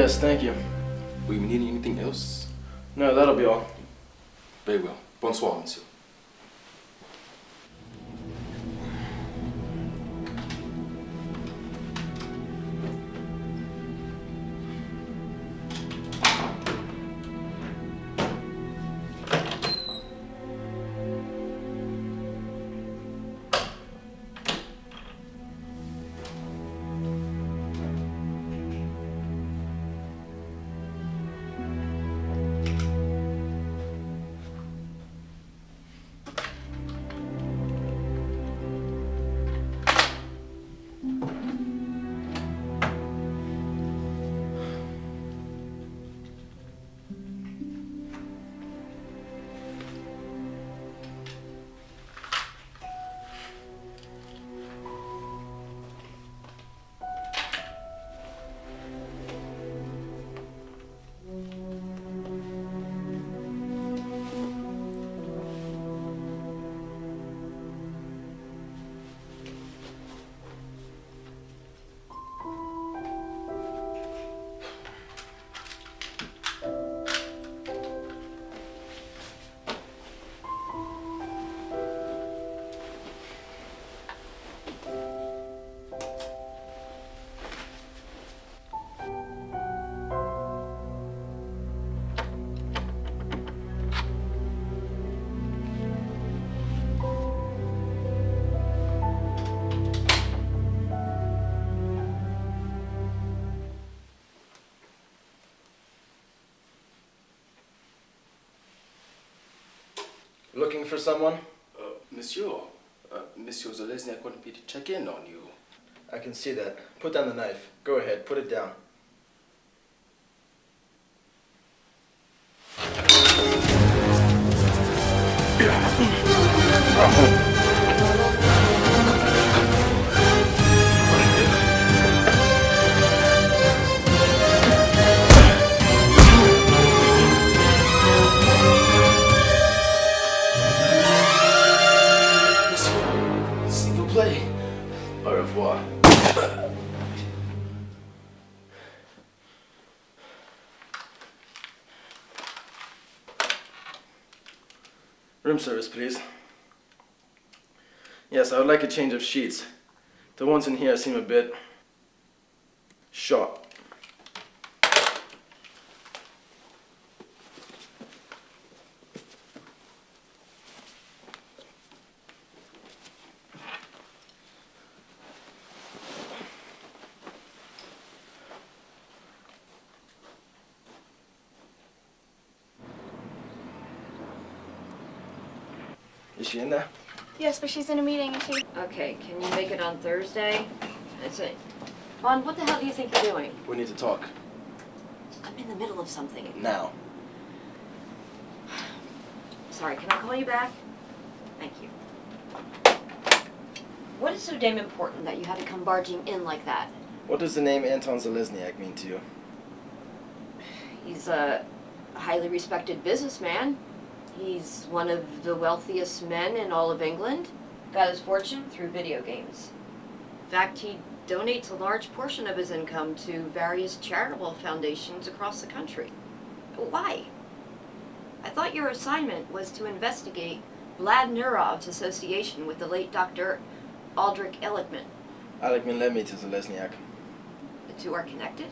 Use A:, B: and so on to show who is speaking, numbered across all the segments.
A: Yes, thank you.
B: Will you need anything else?
A: No, that'll be all.
B: Very well. Bonsoir, monsieur.
A: Looking for someone?
B: Monsieur, Monsieur Zalesniak wanted me to check in on you.
A: I can see that. Put down the knife. Go ahead, put it down. Au revoir. Room service, please. Yes, I would like a change of sheets. The ones in here seem a bit short. Is she in there?
C: Yes, but she's in a meeting and she...
D: Okay, can you make it on Thursday? That's it. Vaughn, what the hell do you think you're doing?
A: We need to talk.
D: I'm in the middle of something.
A: Now.
D: Sorry, can I call you back? Thank you. What is so damn important that you had to come barging in like that?
A: What does the name Anton Zalesniak mean to you?
D: He's a highly respected businessman. He's one of the wealthiest men in all of England. Got his fortune through video games. In fact, he donates a large portion of his income to various charitable foundations across the country. Why? I thought your assignment was to investigate Vlad Nurov's association with the late Dr. Aldrich Ehrlichman.
A: Ehrlichman led me to Zalesniak.
D: The two are connected?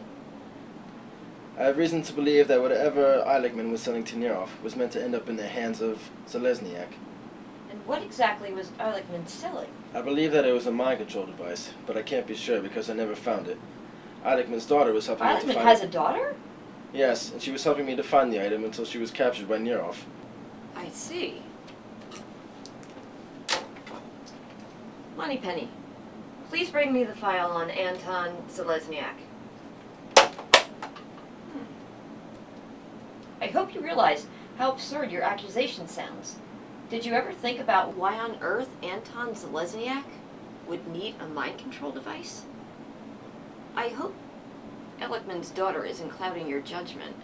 A: I have reason to believe that whatever Ehrlichman was selling to Nirov was meant to end up in the hands of Zalesniak.
D: And what exactly was Ehrlichman selling?
A: I believe that it was a mind control device, but I can't be sure because I never found it. Ehrlichman's daughter was helping me to find it.
D: Ehrlichman has a daughter?
A: Yes, and she was helping me to find the item until she was captured by Nirov.
D: I see. Moneypenny, please bring me the file on Anton Zalesniak. I hope you realize how absurd your accusation sounds. Did you ever think about why on earth Anton Zalesniak would need a mind control device? I hope Ehrlichman's daughter isn't clouding your judgment.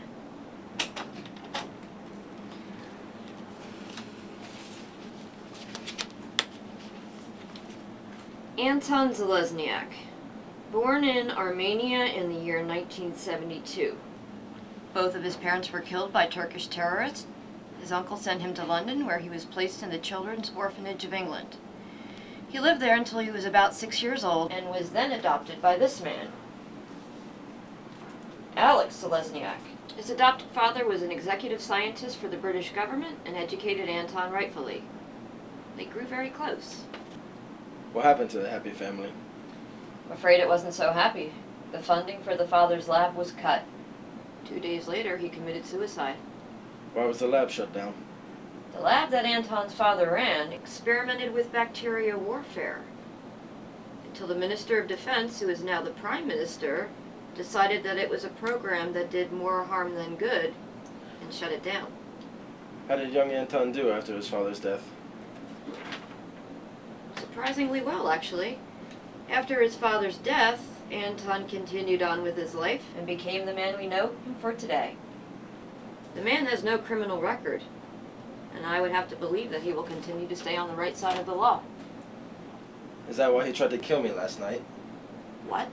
D: Anton Zalesniak. Born in Armenia in the year 1972. Both of his parents were killed by Turkish terrorists. His uncle sent him to London, where he was placed in the Children's Orphanage of England. He lived there until he was about 6 years old and was then adopted by this man, Alex Selesniak. His adopted father was an executive scientist for the British government and educated Anton rightfully. They grew very close.
A: What happened to the happy family?
D: I'm afraid it wasn't so happy. The funding for the father's lab was cut. 2 days later, he committed suicide.
A: Why was the lab shut down?
D: The lab that Anton's father ran experimented with bacteria warfare until the Minister of Defense, who is now the Prime Minister, decided that it was a program that did more harm than good and shut it down.
A: How did young Anton do after his father's death?
D: Surprisingly well, actually. After his father's death, Anton continued on with his life and became the man we know him for today. The man has no criminal record, and I would have to believe that he will continue to stay on the right side of the law.
A: Is that why he tried to kill me last night?
D: What?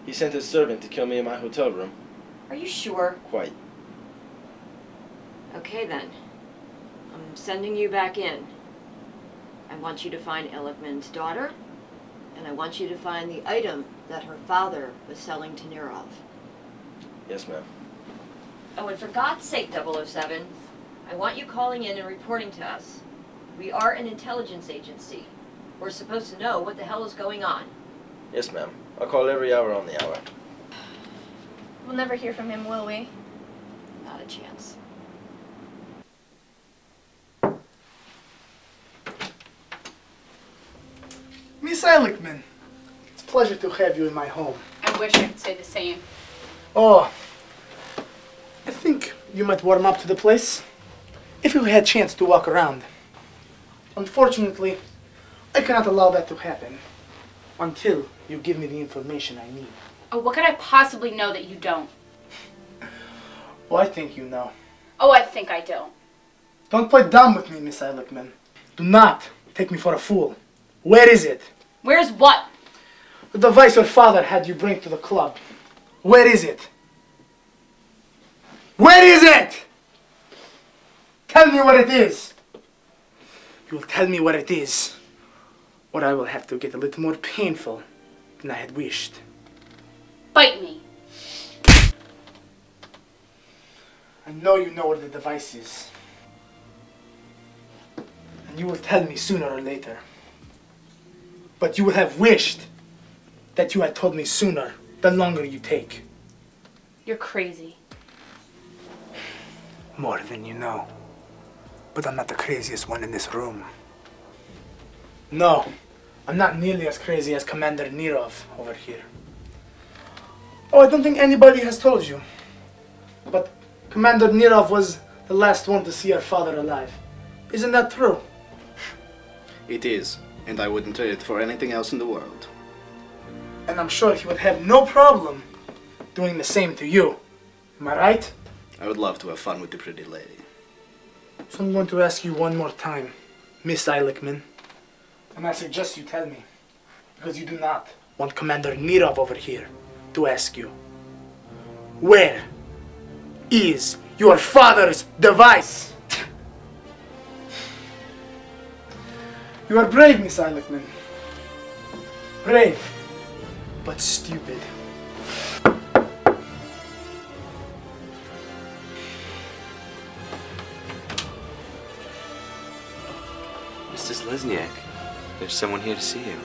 A: He sent his servant to kill me in my hotel room.
D: Are you sure?
A: Quite.
D: Okay then. I'm sending you back in. I want you to find Elikman's daughter, and I want you to find the item that her father was selling to Nirov.
A: Yes, ma'am.
D: Oh, and for God's sake, 007, I want you calling in and reporting to us. We are an intelligence agency. We're supposed to know what the hell is going on.
A: Yes, ma'am. I'll call every hour on the hour.
C: We'll never hear from him, will we?
D: Not a chance.
E: Miss Elikman, it's a pleasure to have you in my home.
F: I wish I could say the same.
E: Oh, I think you might warm up to the place if you had a chance to walk around. Unfortunately, I cannot allow that to happen until you give me the information I need.
F: Oh, what could I possibly know that you don't?
E: Oh, I think you know.
F: Oh, I think I don't.
E: Don't play dumb with me, Miss Elikman. Do not take me for a fool. Where is it?
F: Where's what?
E: The device your father had you bring to the club. Where is it? Where is it? Tell me what it is. You will tell me what it is, or I will have to get a little more painful than I had wished.
F: Bite me.
E: I know you know where the device is. And you will tell me sooner or later. But you would have wished that you had told me sooner, the longer you take.
F: You're crazy.
E: More than you know. But I'm not the craziest one in this room. No, I'm not nearly as crazy as Commander Nirov over here. Oh, I don't think anybody has told you. But Commander Nirov was the last one to see our father alive. Isn't that true?
G: It is, and I wouldn't trade it for anything else in the world.
E: And I'm sure he would have no problem doing the same to you. Am I right?
G: I would love to have fun with the pretty lady.
E: So I'm going to ask you one more time, Miss Elikman. And I suggest you tell me, because you do not want Commander Nirov over here to ask you. Where is your father's device? You are brave, Miss Elikman. Brave, but stupid.
H: Mr. Selesniak, there's someone here to see you.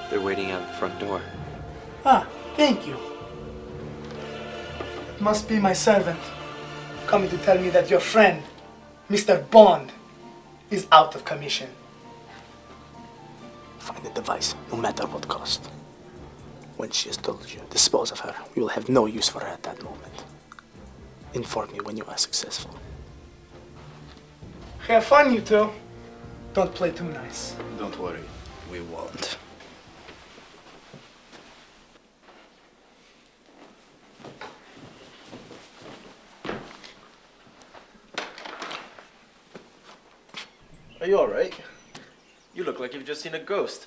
H: They're waiting out the front door.
E: Ah, thank you. It must be my servant coming to tell me that your friend, Mr. Bond, is out of commission. Find the device, no matter what cost. When she has told you, dispose of her. We will have no use for her at that moment. Inform me when you are successful. Have fun, you two. Don't play too nice.
G: Don't worry, we won't.
A: Are you alright? You look like you've just seen a ghost.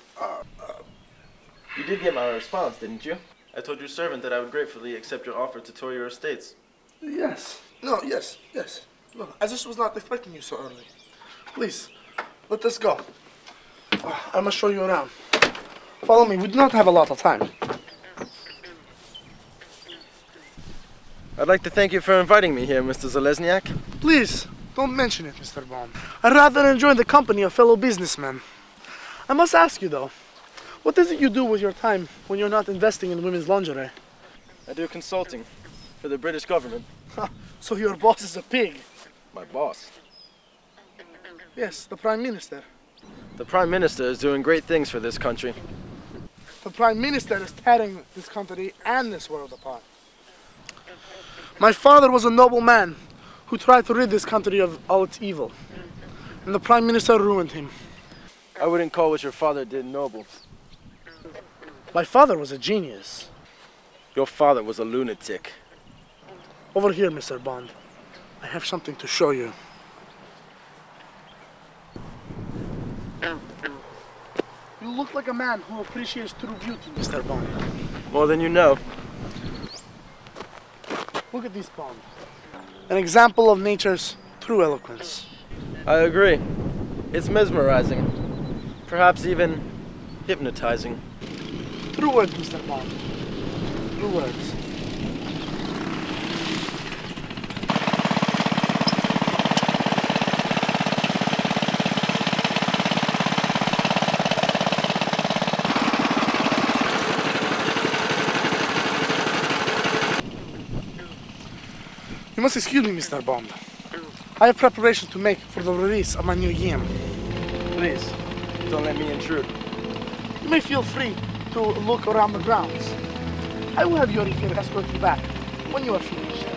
A: You did get my response, didn't you? I told your servant that I would gratefully accept your offer to tour your estates.
E: Yes. No, yes. Look, I just was not expecting you so early. Please, let us go. I must show you around. Follow me. We do not have a lot of time.
A: I'd like to thank you for inviting me here, Mr. Zalesniak.
E: Please, don't mention it, Mr. Bond. I'd rather enjoy the company of fellow businessmen. I must ask you, though, what is it you do with your time when you're not investing in women's lingerie?
A: I do consulting for the British government.
E: So your boss is a pig?
A: My boss?
E: Yes, the Prime Minister.
A: The Prime Minister is doing great things for this country.
E: The Prime Minister is tearing this country and this world apart. My father was a noble man who tried to rid this country of all its evil. And the Prime Minister ruined him.
A: I wouldn't call what your father did noble.
E: My father was a genius.
A: Your father was a lunatic.
E: Over here, Mr. Bond. I have something to show you. You look like a man who appreciates true beauty, Mr. Bond.
A: More than you know.
E: Look at this pond. An example of nature's true eloquence.
A: I agree. It's mesmerizing. Perhaps even hypnotizing.
E: True words, Mr. Bond. True words. You must excuse me, Mr. Bond. I have preparation to make for the release of my new game.
A: Please, don't let me intrude.
E: You may feel free to look around the grounds. I will have Yuri here escort you back when you are finished.